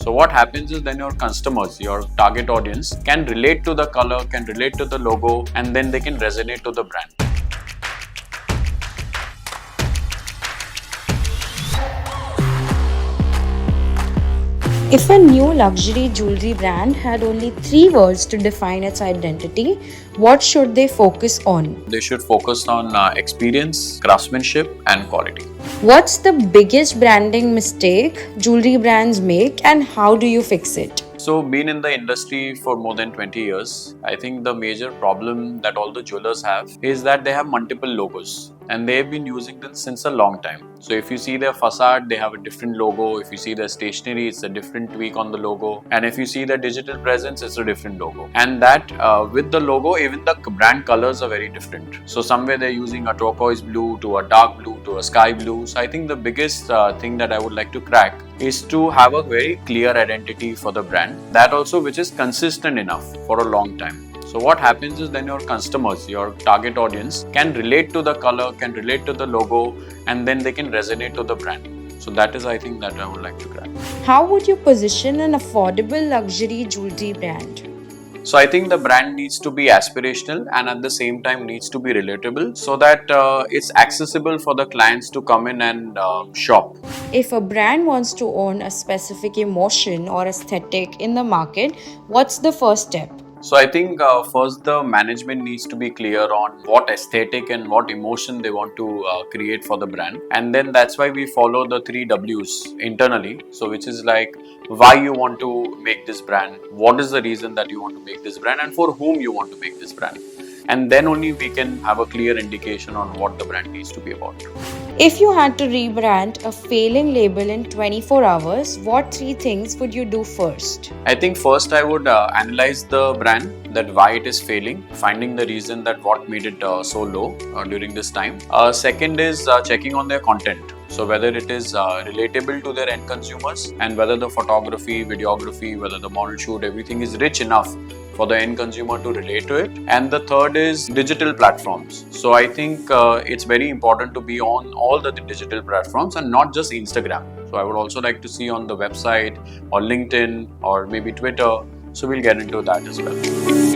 So what happens is then your customers, your target audience can relate to the color, can relate to the logo, and then they can resonate to the brand. If a new luxury jewelry brand had only 3 words to define its identity, what should they focus on? They should focus on experience, craftsmanship, and quality. What's the biggest branding mistake jewelry brands make and how do you fix it? So, been in the industry for more than 20 years, I think the major problem that all the jewelers have is that they have multiple logos and they've been using them since a long time. So, if you see their facade, they have a different logo. If you see their stationery, it's a different tweak on the logo. And if you see their digital presence, it's a different logo. And that with the logo, even the brand colors are very different. So, somewhere they're using a turquoise blue to a dark blue to a sky blue. So, I think the biggest thing that I would like to crack is to have a very clear identity for the brand, that also which is consistent enough for a long time. So what happens is then your customers, your target audience can relate to the color, can relate to the logo, and then they can resonate to the brand. So that is, I think, that I would like to crack. How would you position an affordable luxury jewelry brand? So I think the brand needs to be aspirational and at the same time needs to be relatable so that it's accessible for the clients to come in and shop. If a brand wants to own a specific emotion or aesthetic in the market, what's the first step? So I think first the management needs to be clear on what aesthetic and what emotion they want to create for the brand, and then that's why we follow the 3 Ws internally. So which is like why you want to make this brand, what is the reason that you want to make this brand, and for whom you want to make this brand. And then only we can have a clear indication on what the brand needs to be about. If you had to rebrand a failing label in 24 hours, what 3 things would you do first? I think first I would analyze the brand, that why it is failing, finding the reason that what made it so low during this time. Second is checking on their content. So whether it is relatable to their end consumers and whether the photography, videography, whether the model shoot, everything is rich enough for the end consumer to relate to it. And the third is digital platforms. So I think it's very important to be on all the digital platforms and not just Instagram. So I would also like to see on the website or LinkedIn or maybe Twitter. So we'll get into that as well.